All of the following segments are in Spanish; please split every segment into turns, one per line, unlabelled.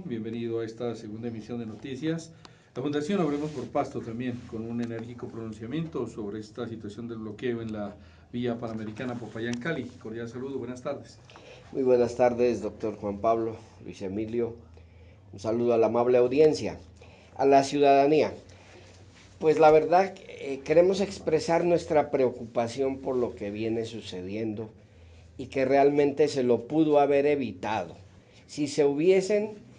Bienvenido a esta segunda emisión de noticias. La Fundación Hablemos por Pasto también, con un enérgico pronunciamiento sobre esta situación del bloqueo en la vía panamericana Popayán-Cali. Cordial saludo, buenas tardes.
Muy buenas tardes, doctor Juan Pablo, Luis Emilio. Un saludo a la amable audiencia, a la ciudadanía. Pues la verdad, queremos expresar nuestra preocupación por lo que viene sucediendo y que realmente se lo pudo haber evitado. Si se hubiesen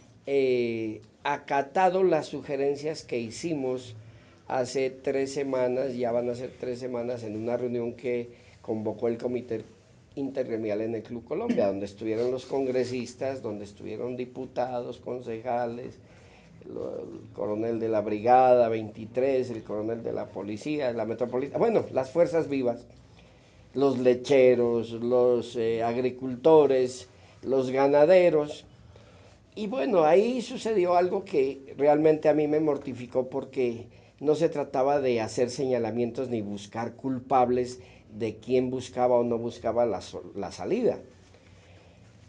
acatado las sugerencias que hicimos hace 3 semanas, ya van a ser 3 semanas, en una reunión que convocó el Comité Intergremial en el Club Colombia, donde estuvieron los congresistas, donde estuvieron diputados, concejales, el coronel de la Brigada 23, el coronel de la policía, de la metropolitana, bueno, las fuerzas vivas, los lecheros, los agricultores, los ganaderos. Y bueno, ahí sucedió algo que realmente a mí me mortificó porque no se trataba de hacer señalamientos ni buscar culpables de quién buscaba o no buscaba la salida.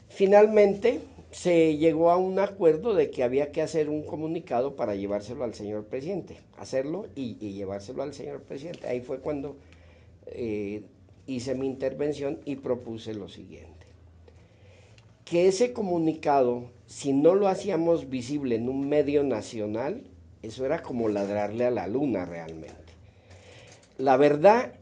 Finalmente se llegó a un acuerdo de que había que hacer un comunicado para llevárselo al señor presidente, hacerlo y llevárselo al señor presidente. Ahí fue cuando eh, hice mi intervención y propuse lo siguiente: que ese comunicado, si no lo hacíamos visible en un medio nacional, eso era como ladrarle a la luna realmente. La verdad,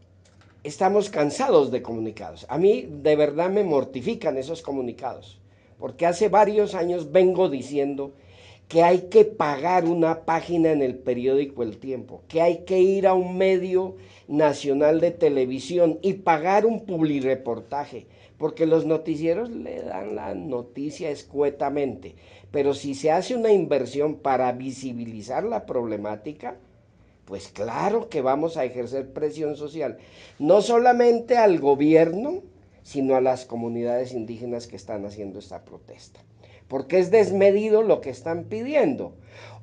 estamos cansados de comunicados. A mí de verdad me mortifican esos comunicados, porque hace varios años vengo diciendo que hay que pagar una página en el periódico El Tiempo, que hay que ir a un medio nacional de televisión y pagar un publireportaje, porque los noticieros le dan la noticia escuetamente, pero si se hace una inversión para visibilizar la problemática, pues claro que vamos a ejercer presión social, no solamente al gobierno, sino a las comunidades indígenas que están haciendo esta protesta. Porque es desmedido lo que están pidiendo.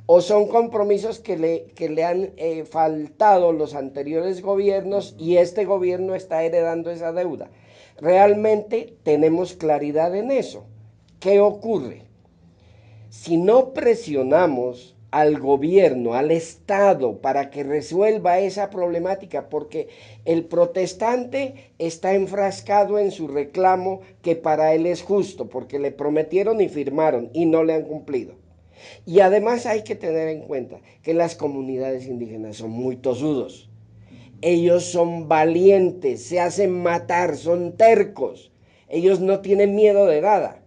O son compromisos que le han faltado los anteriores gobiernos y este gobierno está heredando esa deuda. Realmente tenemos claridad en eso. ¿Qué ocurre? Si no presionamos al gobierno, al Estado, para que resuelva esa problemática, porque el protestante está enfrascado en su reclamo que para él es justo, porque le prometieron y firmaron y no le han cumplido. Y además hay que tener en cuenta que las comunidades indígenas son muy tosudos. Ellos son valientes, se hacen matar, son tercos. Ellos no tienen miedo de nada.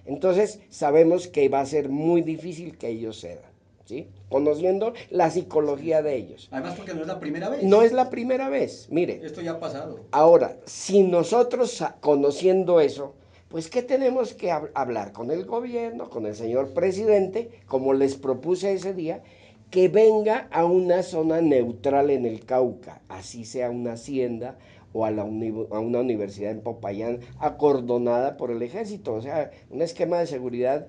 Entonces sabemos que va a ser muy difícil que ellos cedan, ¿sí? Conociendo la psicología de ellos.
Además, porque no es la primera vez.
No es la primera vez, mire.
Esto ya ha pasado.
Ahora, si nosotros conociendo eso, pues ¿qué tenemos que hablar con el gobierno, con el señor presidente, como les propuse ese día? Que venga a una zona neutral en el Cauca, así sea una hacienda o a una universidad en Popayán acordonada por el ejército, o sea, un esquema de seguridad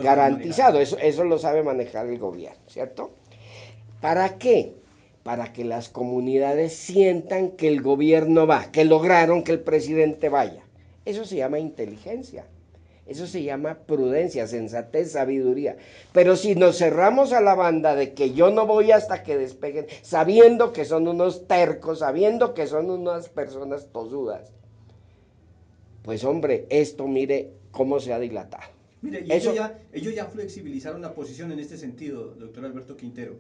garantizado, eso lo sabe manejar el gobierno, ¿cierto? ¿Para qué? Para que las comunidades sientan que el gobierno va, que lograron que el presidente vaya. Eso se llama inteligencia. Eso se llama prudencia, sensatez, sabiduría. Pero si nos cerramos a la banda de que yo no voy hasta que despeguen, sabiendo que son unos tercos, sabiendo que son unas personas tosudas, pues hombre, esto mire cómo se ha dilatado.
Mire, y ellos ya flexibilizaron la posición en este sentido, doctor Alberto Quintero.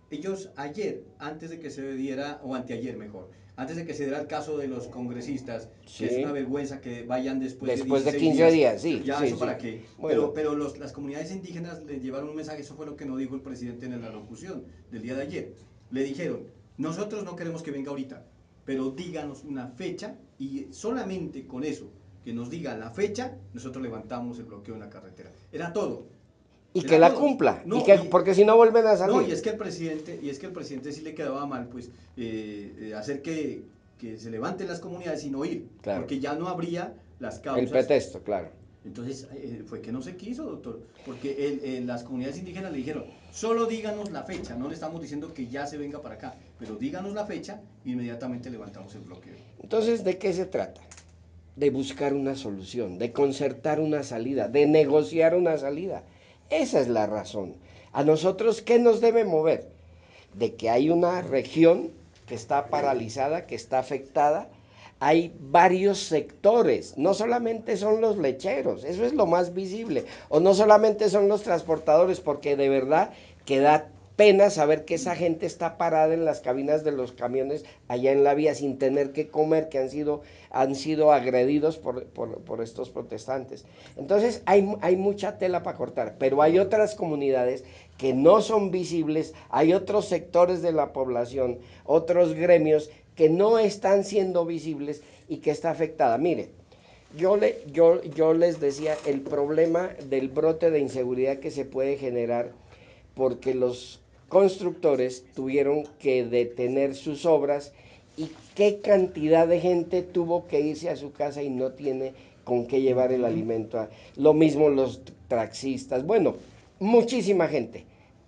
Ellos ayer, antes de que se diera, o anteayer mejor, antes de que se diera el caso de los congresistas,
sí,
que es una vergüenza que vayan después
de
16
15 días, sí.
Ya,
sí,
eso
sí.
para qué.
Bueno.
Pero las comunidades indígenas les llevaron un mensaje, eso fue lo que nos dijo el presidente en la locución del día de ayer. Le dijeron, nosotros no queremos que venga ahorita, pero díganos una fecha y solamente con eso, que nos diga la fecha, nosotros levantamos el bloqueo en la carretera. Era todo.
Y
Era
que la
todo.
cumpla,
No,
porque si no vuelven a salir.
no, y es que el presidente sí le quedaba mal, pues, hacer que se levanten las comunidades y no ir,
Claro.
porque ya no habría las causas.
El pretexto, claro.
Entonces, fue que no se quiso, doctor, porque las comunidades indígenas le dijeron, solo díganos la fecha, no le estamos diciendo que ya se venga para acá, pero díganos la fecha, inmediatamente levantamos el bloqueo.
Entonces, ¿de qué se trata? De buscar una solución, de concertar una salida, de negociar una salida. Esa es la razón. A nosotros, ¿qué nos debe mover? De que hay una región que está paralizada, que está afectada. Hay varios sectores, no solamente son los lecheros, eso es lo más visible, o no solamente son los transportadores, porque de verdad que da pena saber que esa gente está parada en las cabinas de los camiones allá en la vía sin tener que comer, que han sido agredidos por estos protestantes. Entonces hay mucha tela para cortar, pero hay otras comunidades que no son visibles, hay otros sectores de la población, otros gremios que no están siendo visibles y que está afectada. Mire, yo les decía el problema del brote de inseguridad que se puede generar porque los constructores tuvieron que detener sus obras y qué cantidad de gente tuvo que irse a su casa y no tiene con qué llevar el alimento. Lo mismo los taxistas, bueno, muchísima gente.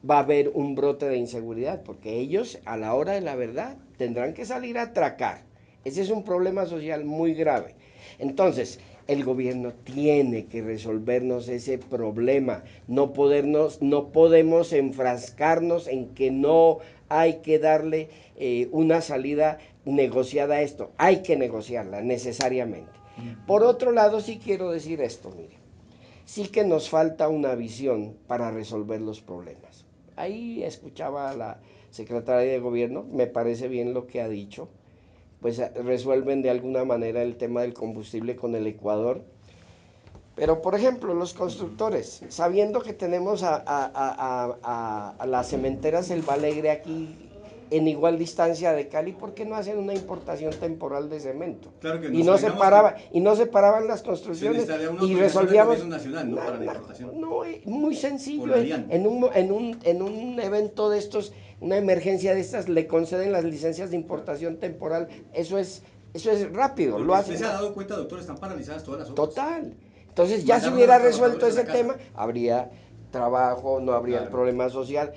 Va a haber un brote de inseguridad porque ellos a la hora de la verdad tendrán que salir a atracar. Ese es un problema social muy grave. Entonces, el gobierno tiene que resolvernos ese problema. No podemos enfrascarnos en que no hay que darle una salida negociada a esto. Hay que negociarla necesariamente. Por otro lado, sí quiero decir esto, mire. Sí que nos falta una visión para resolver los problemas. Ahí escuchaba a la secretaria de gobierno, me parece bien lo que ha dicho, pues resuelven de alguna manera el tema del combustible con el Ecuador. Pero, por ejemplo, los constructores, sabiendo que tenemos a las cementeras El Balegre aquí en igual distancia de Cali, ¿por qué no hacen una importación temporal de cemento?
Claro que
y no se paraban las construcciones y resolvíamos
nacional, ¿no? Para la importación.
No, muy sencillo. En un evento de estos, una emergencia de estas, le conceden las licencias de importación temporal. Eso es rápido.
Lo hacen. ¿Usted se ha dado cuenta, doctor? Están paralizadas todas las obras.
Total. Entonces ya se hubiera resuelto ese tema, habría trabajo, no habría el problema social.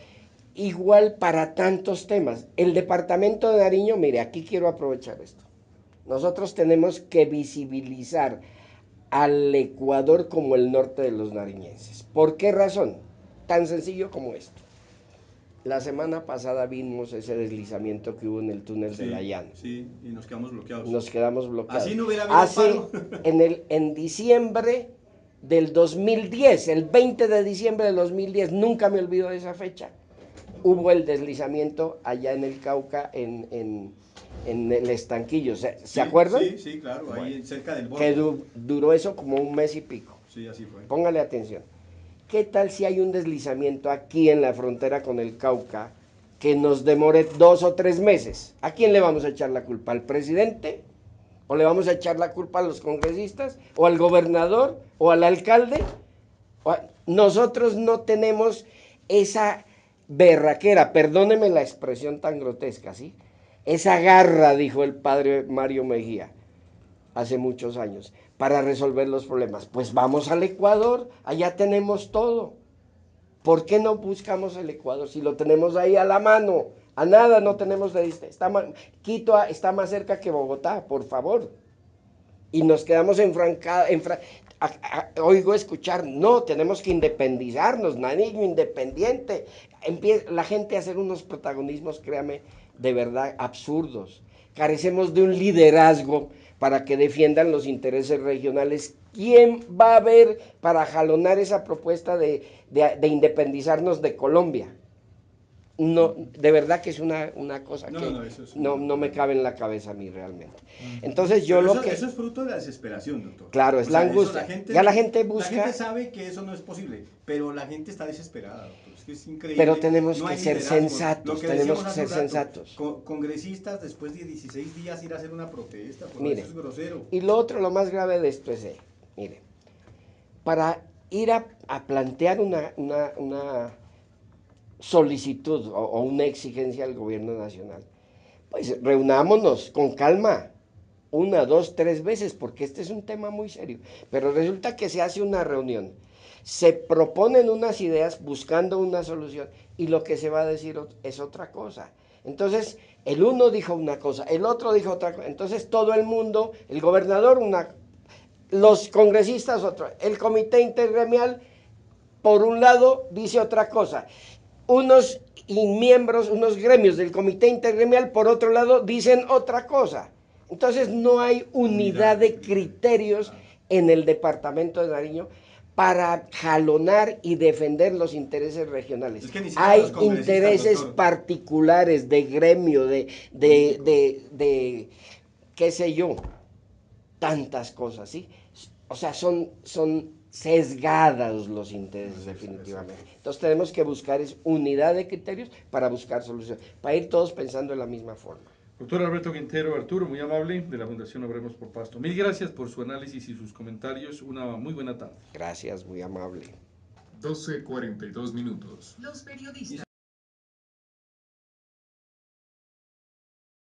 Igual para tantos temas. El departamento de Nariño, mire, aquí quiero aprovechar esto. Nosotros tenemos que visibilizar al Ecuador como el norte de los nariñenses. ¿Por qué razón? Tan sencillo como esto. La semana pasada vimos ese deslizamiento que hubo en el túnel de la Llana.
Sí, y nos quedamos bloqueados.
Nos quedamos bloqueados.
Así no hubiera habido paro.
En diciembre del 2010, el 20 de diciembre del 2010, nunca me olvido de esa fecha, hubo el deslizamiento allá en el Cauca, en el Estanquillo. ¿Se acuerdan?
Sí, claro, ahí cerca del
borde. Que duró eso como un mes y pico.
Sí, así fue.
Póngale atención. ¿Qué tal si hay un deslizamiento aquí en la frontera con el Cauca que nos demore 2 o 3 meses? ¿A quién le vamos a echar la culpa? ¿Al presidente? ¿O le vamos a echar la culpa a los congresistas? ¿O al gobernador? ¿O al alcalde? Nosotros no tenemos esa berraquera, perdóneme la expresión tan grotesca, ¿sí? Esa garra, dijo el padre Mario Mejía hace muchos años, para resolver los problemas. Pues vamos al Ecuador, allá tenemos todo. ¿Por qué no buscamos el Ecuador si lo tenemos ahí a la mano? A nada no tenemos de distancia. Quito está más cerca que Bogotá, por favor. Y nos quedamos oigo escuchar, no, tenemos que independizarnos, Nariño independiente. Empieza la gente a hacer unos protagonismos, créame, de verdad absurdos. Carecemos de un liderazgo para que defiendan los intereses regionales. ¿Quién va a ver para jalonar esa propuesta de independizarnos de Colombia? No, de verdad que es una cosa no me cabe en la cabeza a mí realmente. Entonces
eso es fruto de la desesperación, doctor.
Claro, es la angustia. La gente busca.
La gente sabe que eso no es posible, pero la gente está desesperada, doctor. Es que es increíble.
Pero tenemos que ser sensatos,
Congresistas, después de 16 días ir a hacer una protesta,
mire,
eso es grosero.
Y lo otro, lo más grave de esto es, mire, para ir a plantear una solicitud o una exigencia al gobierno nacional, pues reunámonos con calma, 1, 2, 3 veces, porque este es un tema muy serio. Pero resulta que se hace una reunión, se proponen unas ideas buscando una solución y lo que se va a decir es otra cosa. Entonces, el uno dijo una cosa, el otro dijo otra cosa. Entonces, todo el mundo, el gobernador los congresistas otra, el comité intergremial por un lado dice otra cosa. Unos miembros, unos gremios del comité intergremial, por otro lado, dicen otra cosa. Entonces no hay unidad de criterios en el departamento de Nariño para jalonar y defender los intereses regionales.
Es que ni siquiera
Hay
los congresistas,
intereses
doctor,
particulares de gremio, de qué sé yo, tantas cosas, ¿sí? O sea, son sesgados los intereses definitivamente. Entonces tenemos que buscar unidad de criterios para buscar soluciones, para ir todos pensando en la misma forma.
Doctor Alberto Quintero Arturo, muy amable, de la Fundación Obremos por Pasto. Mil gracias por su análisis y sus comentarios. Una muy buena tarde.
Gracias, muy amable.
12:42 minutos.
Los periodistas